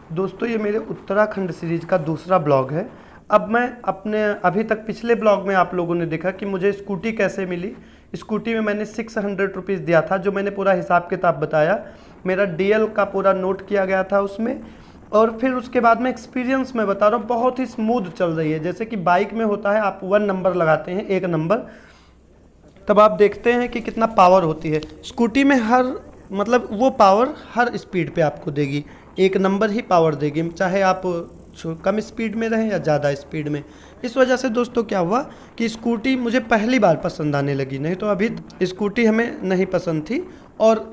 दोस्तों ये मेरे उत्तराखंड सीरीज का दूसरा ब्लॉग है। अब मैं अपने अभी तक पिछले ब्लॉग में आप लोगों ने देखा कि मुझे स्कूटी कैसे मिली। स्कूटी में मैंने 600 रुपीज़ दिया था, जो मैंने पूरा हिसाब किताब बताया। मेरा डीएल का पूरा नोट किया गया था उसमें। और फिर उसके बाद में एक्सपीरियंस मैं बता रहा हूँ, बहुत ही स्मूथ चल रही है। जैसे कि बाइक में होता है, आप 1 नंबर लगाते हैं, 1 नंबर, तब आप देखते हैं कि कितना पावर होती है। स्कूटी में हर मतलब वो पावर हर स्पीड पे आपको देगी, 1 नंबर ही पावर देगी, चाहे आप कम स्पीड में रहें या ज़्यादा स्पीड में। इस वजह से दोस्तों क्या हुआ कि स्कूटी मुझे पहली बार पसंद आने लगी, नहीं तो अभी स्कूटी हमें नहीं पसंद थी। और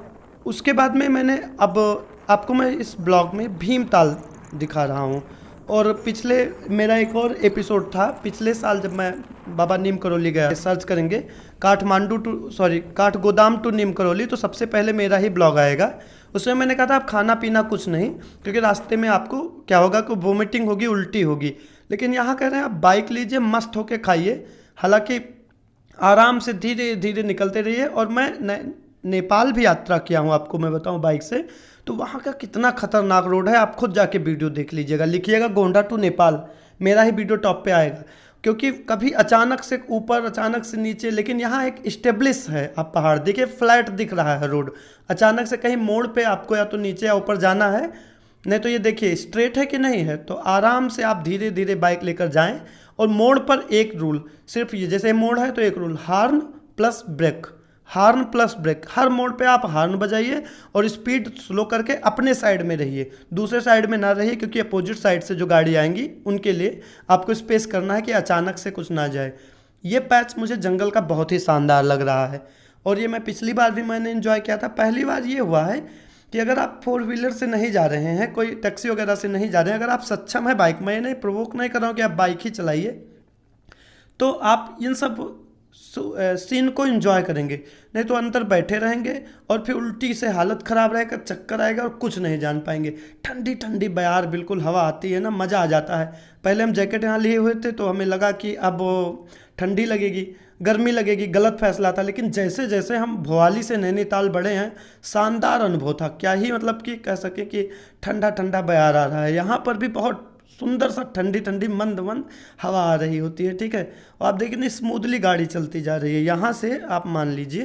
उसके बाद में मैंने अब आपको मैं इस ब्लॉग में भीमताल दिखा रहा हूँ। और पिछले मेरा एक और एपिसोड था, पिछले साल जब मैं बाबा नीम करौली गया, सर्च करेंगे काठगोदाम टू नीम करौली, तो सबसे पहले मेरा ही ब्लॉग आएगा। उसमें मैंने कहा था आप खाना पीना कुछ नहीं, क्योंकि रास्ते में आपको क्या होगा कि वोमिटिंग होगी, उल्टी होगी। लेकिन यहाँ कह रहे हैं आप बाइक लीजिए, मस्त होके खाइए, हालांकि आराम से धीरे धीरे निकलते रहिए। और मैं नेपाल भी यात्रा किया हूँ, आपको मैं बताऊँ बाइक से, तो वहाँ का कितना खतरनाक रोड है, आप खुद जाके वीडियो देख लीजिएगा, लिखिएगा गोंडा टू नेपाल, मेरा ही वीडियो टॉप पे आएगा। क्योंकि कभी अचानक से ऊपर, अचानक से नीचे, लेकिन यहाँ एक स्टेब्लिश है। आप पहाड़ देखिए, फ्लैट दिख रहा है रोड, अचानक से कहीं मोड़ पे आपको या तो नीचे या ऊपर जाना है, नहीं तो ये देखिए स्ट्रेट है कि नहीं है। तो आराम से आप धीरे धीरे बाइक लेकर जाएं। और मोड़ पर एक रूल, सिर्फ ये, जैसे मोड़ है तो एक rule, horn plus brake, horn plus brake. हर मोड़ पे आप हार्न बजाइए और स्पीड स्लो करके अपने साइड में रहिए, दूसरे साइड में ना रहिए, क्योंकि अपोजिट साइड से जो गाड़ी आएंगी उनके लिए आपको स्पेस करना है कि अचानक से कुछ ना जाए। ये पैच मुझे जंगल का बहुत ही शानदार लग रहा है, और ये मैं पिछली बार भी मैंने एंजॉय किया था। पहली बार ये हुआ है कि अगर आप 4 व्हीलर से नहीं जा रहे हैं, कोई टैक्सी वगैरह से नहीं जा रहे हैं, अगर आप सक्षम है बाइक, मैं नहीं प्रोवोक नहीं कर रहा हूँ कि आप बाइक ही चलाइए, तो आप इन सब सीन को एंजॉय करेंगे। नहीं तो अंदर बैठे रहेंगे और फिर उल्टी से हालत ख़राब रहेगा, चक्कर आएगा और कुछ नहीं जान पाएंगे। ठंडी ठंडी बयार बिल्कुल हवा आती है ना, मज़ा आ जाता है। पहले हम जैकेट यहाँ लिए हुए थे तो हमें लगा कि अब ठंडी लगेगी, गर्मी लगेगी, गलत फैसला था। लेकिन जैसे जैसे हम भोपाली से नैनीताल बढ़े हैं, शानदार अनुभव था। क्या ही मतलब कि कह सके कि ठंडा ठंडा बयार आ रहा है। यहाँ पर भी बहुत सुंदर सा ठंडी ठंडी मंद मंद हवा आ रही होती है, ठीक है। और आप देखिए स्मूथली गाड़ी चलती जा रही है। यहाँ से आप मान लीजिए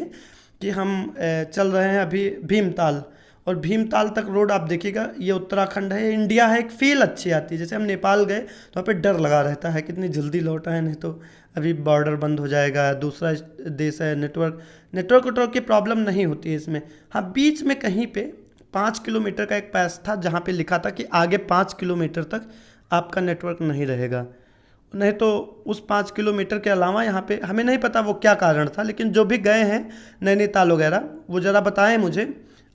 कि हम चल रहे हैं अभी भीमताल, और भीमताल तक रोड आप देखिएगा, ये उत्तराखंड है, ये इंडिया है, एक फील अच्छी आती है। जैसे हम नेपाल गए तो वहाँ पे डर लगा रहता है कितनी जल्दी लौट आए, नहीं तो अभी बॉर्डर बंद हो जाएगा, दूसरा देश है, नेटवर्क की प्रॉब्लम नहीं होती है इसमें। हाँ, बीच में कहीं पे 5 किलोमीटर का एक पैच था जहाँ पे लिखा था कि आगे 5 किलोमीटर तक आपका नेटवर्क नहीं रहेगा। नहीं तो उस 5 किलोमीटर के अलावा यहाँ पे हमें नहीं पता वो क्या कारण था, लेकिन जो भी गए हैं नैनीताल वगैरह, वो ज़रा बताएं मुझे,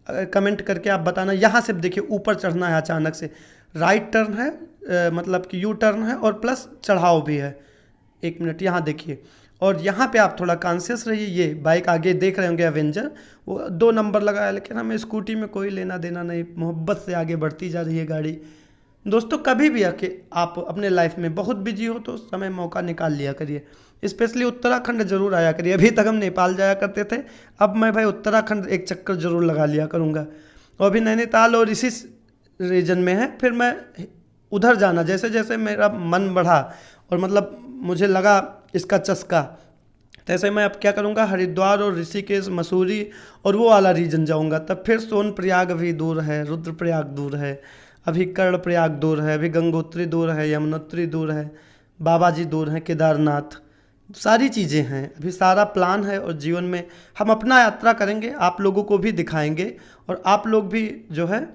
कमेंट करके आप बताना। यहाँ से देखिए ऊपर चढ़ना है, अचानक से राइट टर्न है, मतलब कि यू टर्न है, और प्लस चढ़ाव भी है। 1 मिनट यहाँ देखिए, और यहाँ पे आप थोड़ा कॉन्शियस रहिए। ये बाइक आगे देख रहे होंगे एवेंजर, वो 2 नंबर लगाया, लेकिन हमें स्कूटी में कोई लेना देना नहीं, मोहब्बत से आगे बढ़ती जा रही है गाड़ी। दोस्तों कभी भी आके आप अपने लाइफ में बहुत बिजी हो तो समय मौका निकाल लिया करिए, स्पेशली उत्तराखंड जरूर आया करिए। अभी तक हम नेपाल जाया करते थे, अब मैं भाई उत्तराखंड एक चक्कर जरूर लगा लिया करूँगा। और अभी नैनीताल और इसी रीजन में है, फिर मैं उधर जाना, जैसे जैसे मेरा मन बढ़ा और मतलब मुझे लगा इसका चस्का, तैसे मैं अब क्या करूँगा, हरिद्वार और ऋषिकेश, मसूरी और वो वाला रीजन जाऊँगा। तब फिर सोनप्रयाग अभी दूर है, रुद्रप्रयाग दूर है, अभी कर्णप्रयाग दूर है, अभी गंगोत्री दूर है, यमुनोत्री दूर है, बाबा जी दूर हैं, केदारनाथ, सारी चीज़ें हैं। अभी सारा प्लान है, और जीवन में हम अपना यात्रा करेंगे, आप लोगों को भी दिखाएंगे। और आप लोग भी जो है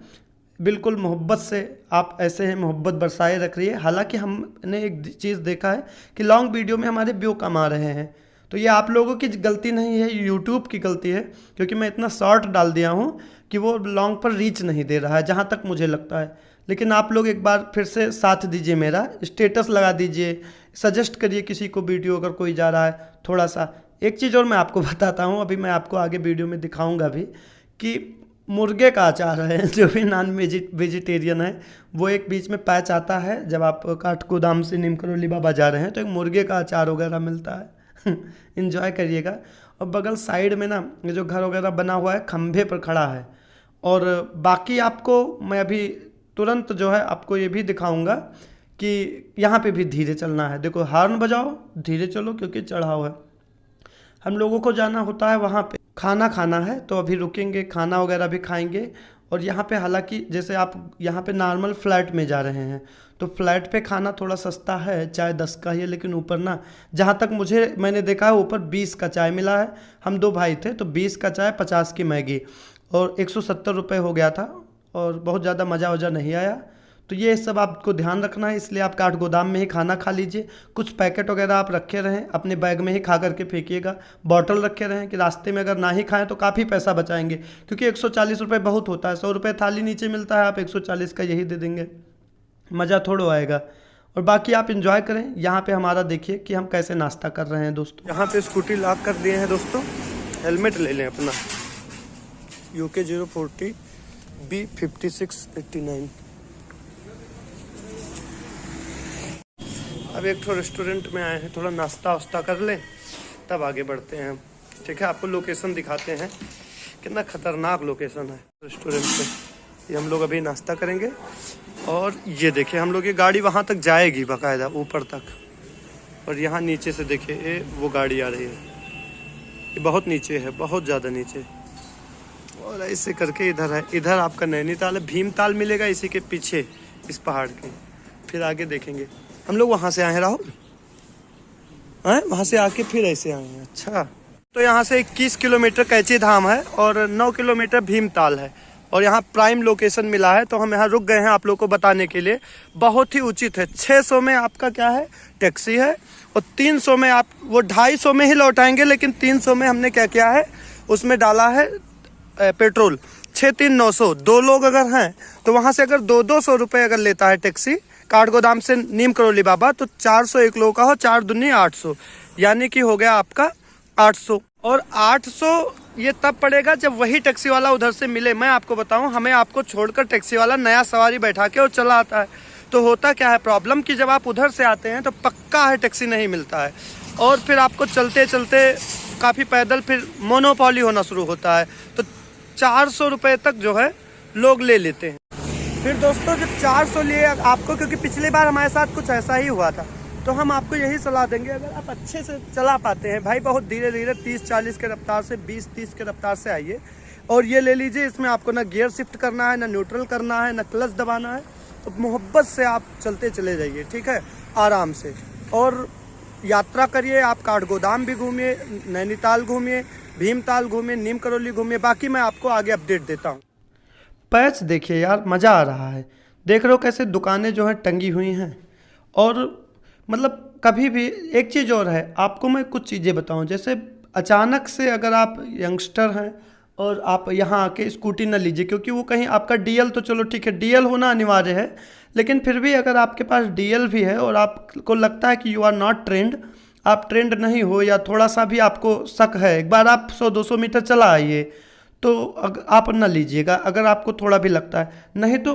बिल्कुल मोहब्बत से, आप ऐसे हैं मोहब्बत बरसाए रख रही है। हालांकि हमने एक चीज़ देखा है कि लॉन्ग वीडियो में हमारे व्यू कम आ रहे हैं, तो ये आप लोगों की गलती नहीं है, यूट्यूब की गलती है, क्योंकि मैं इतना शॉर्ट डाल दिया हूँ कि वो लॉन्ग पर रीच नहीं दे रहा है, जहाँ तक मुझे लगता है। लेकिन आप लोग एक बार फिर से साथ दीजिए, मेरा स्टेटस लगा दीजिए, सजेस्ट करिए किसी को वीडियो, अगर कोई जा रहा है थोड़ा सा। एक चीज़ और मैं आपको बताता हूँ, अभी मैं आपको आगे वीडियो में दिखाऊँगा भी, कि मुर्गे का अचार है, जो भी नॉन वेजिटेरियन है, वो एक बीच में पैच आता है जब आप काठगोदाम से नीम करौली बाबा जा रहे हैं, तो एक मुर्गे का अचार वगैरह मिलता है। इन्जॉय करिएगा। और बगल साइड में ना ये जो घर वगैरह बना हुआ है, खंभे पर खड़ा है। और बाकी आपको मैं अभी तुरंत जो है आपको ये भी दिखाऊंगा कि यहाँ पे भी धीरे चलना है। देखो हॉर्न बजाओ, धीरे चलो क्योंकि चढ़ाव है। हम लोगों को जाना होता है वहाँ पे, खाना खाना है तो अभी रुकेंगे, खाना वगैरह भी खाएंगे। और यहाँ पे हालांकि जैसे आप यहाँ पे नॉर्मल फ्लैट में जा रहे हैं तो फ्लैट पे खाना थोड़ा सस्ता है, चाय 10 का ही है, लेकिन ऊपर ना जहाँ तक मैंने देखा है ऊपर 20 का चाय मिला है। हम 2 भाई थे तो 20 का चाय 50 की मैगी और 170 रुपये हो गया था और बहुत ज़्यादा मज़ा वज़ा नहीं आया। तो ये सब आपको ध्यान रखना है, इसलिए आप काठगोदाम में ही खाना खा लीजिए। कुछ पैकेट वगैरह आप रखे रहें, अपने बैग में ही खा करके फेंकिएगा। बॉटल रखे रहें कि रास्ते में अगर ना ही खाएं तो काफ़ी पैसा बचाएंगे, क्योंकि 140 रुपये बहुत होता है। 100 रुपये थाली नीचे मिलता है, आप 140 का यही दे देंगे, मज़ा थोड़ा आएगा। और बाकी आप इंजॉय करें। यहाँ पे हमारा देखिए कि हम कैसे नाश्ता कर रहे हैं दोस्तों। यहाँ पे स्कूटी लॉक कर दिए हैं दोस्तों। हेलमेट ले लें अपना, UK 040 B5689। अब एक थोड़ा रेस्टोरेंट में आए हैं, थोड़ा नाश्ता वास्ता कर लें तब आगे बढ़ते हैं। ठीक है, आपको लोकेशन दिखाते हैं, कितना खतरनाक लोकेशन है रेस्टोरेंट पे। ये हम लोग अभी नाश्ता करेंगे और ये देखिए हम लोग, ये गाड़ी वहाँ तक जाएगी बाकायदा ऊपर तक। और यहाँ नीचे से देखिए ये वो गाड़ी आ रही है, ये बहुत नीचे है, बहुत ज़्यादा नीचे। और ऐसे करके इधर है, इधर आपका नैनीताल है, भीमताल मिलेगा इसी के पीछे इस पहाड़ के। फिर आगे देखेंगे। हम लोग वहाँ से आए हैं राहुल, वहाँ से आके फिर ऐसे आए हैं। अच्छा, तो यहाँ से 21 किलोमीटर कैची धाम है और 9 किलोमीटर भीमताल है। और यहाँ प्राइम लोकेशन मिला है तो हम यहाँ रुक गए हैं आप लोग को बताने के लिए। बहुत ही उचित है। 600 में आपका क्या है टैक्सी है और 300 में आप वो 250 में ही लौटाएंगे, लेकिन 300 में हमने क्या किया है उसमें डाला है पेट्रोल। 6-3-900, 2 लोग अगर हैं तो वहाँ से अगर 200 रुपये अगर लेता है टैक्सी काठगोदाम से नीम करोली बाबा, तो 400 एक लोग का हो, 4 दूनी 800, यानी कि हो गया आपका 800। और 800 ये तब पड़ेगा जब वही टैक्सी वाला उधर से मिले। मैं आपको बताऊं, हमें आपको छोड़कर टैक्सी वाला नया सवारी बैठा के और चला आता है। तो होता क्या है प्रॉब्लम कि जब आप उधर से आते हैं तो पक्का है टैक्सी नहीं मिलता है और फिर आपको चलते चलते काफ़ी पैदल फिर मोनोपॉली होना शुरू होता है। तो 400 रुपये तक जो है लोग ले लेते हैं। फिर दोस्तों जब 400 लिए आपको, क्योंकि पिछली बार हमारे साथ कुछ ऐसा ही हुआ था, तो हम आपको यही सलाह देंगे, अगर आप अच्छे से चला पाते हैं भाई, बहुत धीरे धीरे 30-40 के रफ्तार से 20-30 के रफ्तार से आइए और ये ले लीजिए। इसमें आपको ना गियर शिफ्ट करना है, ना न्यूट्रल करना है, ना क्लच दबाना है। तो मोहब्बत से आप चलते चले जाइए, ठीक है, आराम से। और यात्रा करिए, आप काठगोदाम भी घूमिए, नैनीताल घूमिए, भीमताल घूमिए, नीम करोली घूमिए। बाकी मैं आपको आगे अपडेट देता हूँ। पैच देखिए यार, मज़ा आ रहा है। देख रहे हो कैसे दुकानें जो हैं टंगी हुई हैं। और मतलब कभी भी एक चीज़ और है, आपको मैं कुछ चीज़ें बताऊं। जैसे अचानक से अगर आप यंगस्टर हैं और आप यहाँ आके स्कूटी ना लीजिए, क्योंकि वो कहीं आपका डीएल, तो चलो ठीक है डीएल होना अनिवार्य है, लेकिन फिर भी अगर आपके पास डीएल भी है और आपको लगता है कि यू आर नॉट ट्रेंड, आप ट्रेंड नहीं हो या थोड़ा सा भी आपको शक है, एक बार आप 100-200 मीटर चला आइए तो आप ना लीजिएगा अगर आपको थोड़ा भी लगता है। नहीं तो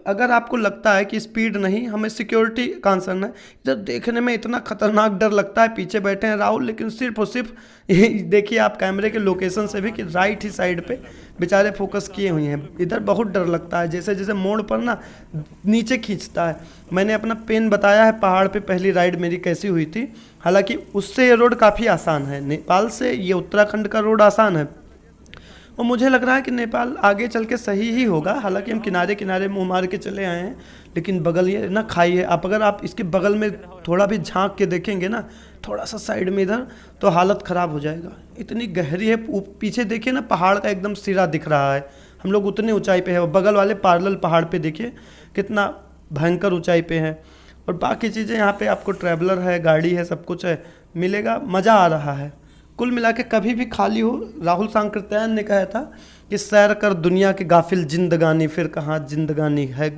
अगर आपको लगता है कि स्पीड नहीं, हमें सिक्योरिटी कंसर्न है। इधर देखने में इतना खतरनाक डर लगता है, पीछे बैठे हैं राहुल, लेकिन सिर्फ और सिर्फ ये देखिए आप कैमरे के लोकेशन से भी कि राइट ही साइड पे बेचारे फोकस किए हुए हैं। इधर बहुत डर लगता है, जैसे जैसे मोड़ पर ना नीचे खींचता है। मैंने अपना पेन बताया है पहाड़ पे पहली राइड मेरी कैसी हुई थी। हालांकि उससे ये रोड काफ़ी आसान है, नेपाल से ये उत्तराखंड का रोड आसान है और मुझे लग रहा है कि नेपाल आगे चल के सही ही होगा। हालांकि हम किनारे किनारे मुँह मार के चले आए हैं, लेकिन बगल ये ना खाई है। अगर आप इसके बगल में थोड़ा भी झांक के देखेंगे ना, थोड़ा सा साइड में इधर, तो हालत ख़राब हो जाएगा। इतनी गहरी है, पीछे देखिए ना पहाड़ का एकदम सिरा दिख रहा है। हम लोग उतनी ऊंचाई पे है और बगल वाले पार्लल पहाड़ पे देखिए कितना भयंकर ऊंचाई पे है। और बाकी चीज़ें यहाँ पे आपको ट्रैवलर है, गाड़ी है, सब कुछ है, मिलेगा, मज़ा आ रहा है। कुल मिला के कभी भी खाली हो, राहुल सांकृत्यायन ने कहा था कि सैर कर दुनिया की गाफिल जिंदगानी, फिर कहाँ जिंदगानी है,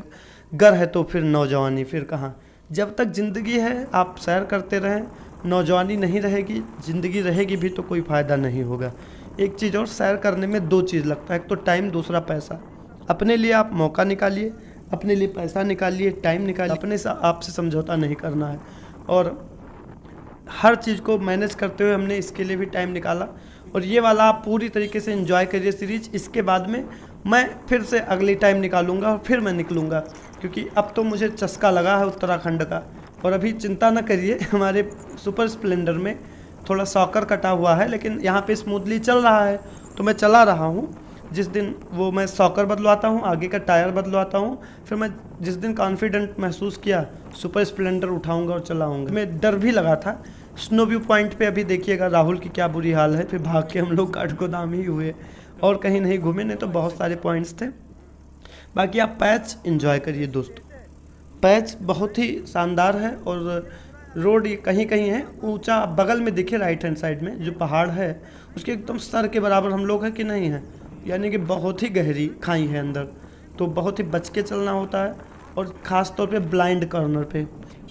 गर है तो फिर नौजवानी फिर कहाँ। जब तक ज़िंदगी है आप सैर करते रहें, नौजवानी नहीं रहेगी, ज़िंदगी रहेगी भी तो कोई फ़ायदा नहीं होगा। एक चीज़ और, सैर करने में 2 चीज़ लगता है, एक तो टाइम, दूसरा पैसा। अपने लिए आप मौका निकालिए, अपने लिए पैसा निकालिए, टाइम निकालिए, अपने से आपसे समझौता नहीं करना है। और हर चीज़ को मैनेज करते हुए हमने इसके लिए भी टाइम निकाला। और ये वाला आप पूरी तरीके से एंजॉय करिए सीरीज। इसके बाद में मैं फिर से अगली टाइम निकालूंगा और फिर मैं निकलूँगा, क्योंकि अब तो मुझे चस्का लगा है उत्तराखंड का। और अभी चिंता न करिए, हमारे सुपर स्प्लेंडर में थोड़ा सॉकर कटा हुआ है, लेकिन यहाँ पे स्मूथली चल रहा है, तो मैं चला रहा हूँ। जिस दिन वो मैं सॉकर बदलवाता हूँ, आगे का टायर बदलवाता हूँ, फिर मैं जिस दिन कॉन्फिडेंट महसूस किया, सुपर स्प्लेंडर उठाऊंगा और चलाऊंगा। मैं डर भी लगा था। स्नो व्यू पॉइंट पे अभी देखिएगा राहुल की क्या बुरी हाल है, फिर भाग के हम लोग काठगोदाम ही हुए और कहीं नहीं घूमे, नहीं तो बहुत सारे पॉइंट्स थे। बाकी आप पैच एंजॉय करिए दोस्तों, पैच बहुत ही शानदार है। और रोड ये कहीं कहीं है ऊंचा, बगल में दिखे राइट हैंड साइड में जो पहाड़ है उसके एकदम सर के बराबर हम लोग हैं कि नहीं है, यानी कि बहुत ही गहरी खाई है अंदर, तो बहुत ही बच के चलना होता है। और ख़ास तौर पे ब्लाइंड कॉर्नर पे,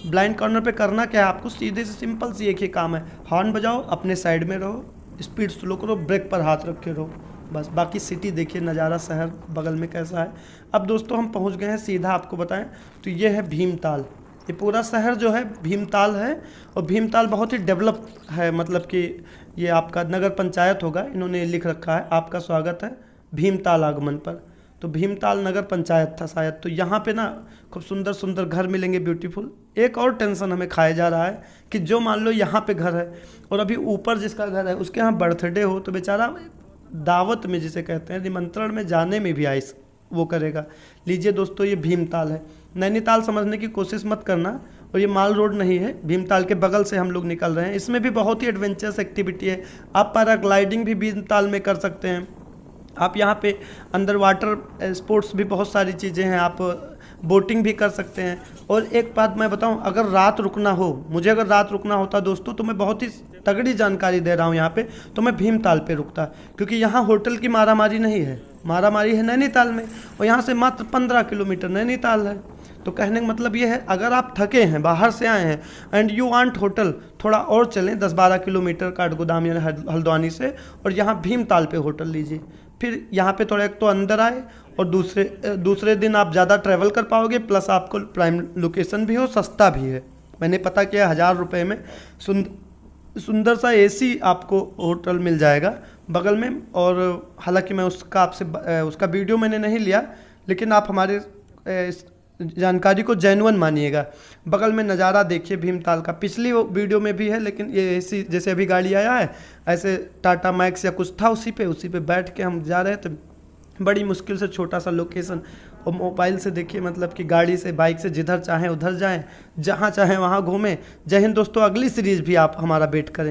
ब्लाइंड कॉर्नर पे करना क्या है आपको, सीधे से सिंपल सी एक ही काम है, हॉर्न बजाओ, अपने साइड में रहो, स्पीड स्लो करो, ब्रेक पर हाथ रखे रहो, बस। बाकी सिटी देखिए, नज़ारा शहर बगल में कैसा है। अब दोस्तों हम पहुंच गए हैं, सीधा आपको बताएं तो ये है भीमताल। ये पूरा शहर जो है भीमताल है, और भीमताल बहुत ही डेवलप है, मतलब कि ये आपका नगर पंचायत होगा, इन्होंने लिख रखा है आपका स्वागत है भीमताल आगमन पर, तो भीमताल नगर पंचायत था शायद। तो यहाँ पे ना खूब सुंदर सुंदर घर मिलेंगे, ब्यूटीफुल। एक और टेंशन हमें खाया जा रहा है कि जो मान लो यहाँ पे घर है और अभी ऊपर जिसका घर है उसके यहाँ बर्थडे हो, तो बेचारा दावत में, जिसे कहते हैं निमंत्रण में जाने में भी आइस वो करेगा। लीजिए दोस्तों, ये भीमताल है। नैनीताल समझने की कोशिश मत करना, और ये माल रोड नहीं है, भीमताल के बगल से हम लोग निकल रहे हैं। इसमें भी बहुत ही एडवेंचरस एक्टिविटी है, आप पैराग्लाइडिंग भी भीमताल में कर सकते हैं। आप यहाँ पे अंडर वाटर स्पोर्ट्स भी बहुत सारी चीज़ें हैं, आप बोटिंग भी कर सकते हैं। और एक बात मैं बताऊं, अगर रात रुकना हो, मुझे अगर रात रुकना होता दोस्तों, तो मैं बहुत ही तगड़ी जानकारी दे रहा हूं यहाँ पे, तो मैं भीमताल पे रुकता, क्योंकि यहाँ होटल की मारामारी नहीं है, मारामारी है नैनीताल में, और यहाँ से मात्र 15 किलोमीटर नैनीताल है। तो कहने का मतलब ये है, अगर आप थके हैं, बाहर से आए हैं एंड यू वांट होटल, थोड़ा और चलें 10-12 किलोमीटर काठगोदाम यानी हल्द्वानी से, और यहाँ भीमताल पे होटल लीजिए। फिर यहाँ पे थोड़ा एक तो अंदर आए, और दूसरे दिन आप ज़्यादा ट्रैवल कर पाओगे, प्लस आपको प्राइम लोकेशन भी हो, सस्ता भी है। मैंने पता किया 1000 रुपये में सुंदर सा एसी आपको होटल मिल जाएगा बगल में। और हालांकि मैं उसका वीडियो मैंने नहीं लिया, लेकिन आप हमारे जानकारी को जेन्युइन मानिएगा। बगल में नज़ारा देखिए भीमताल का, पिछली वो वीडियो में भी है, लेकिन ये एसी जैसे अभी गाड़ी आया है ऐसे टाटा मैक्स या कुछ था, उसी पे बैठ के हम जा रहे थे। बड़ी मुश्किल से छोटा सा लोकेशन, और मोबाइल से देखिए, मतलब कि गाड़ी से बाइक से जिधर चाहें उधर जाएं, जहां चाहें वहां घूमें। जय हिंद दोस्तों, अगली सीरीज़ भी आप हमारा वेट करें।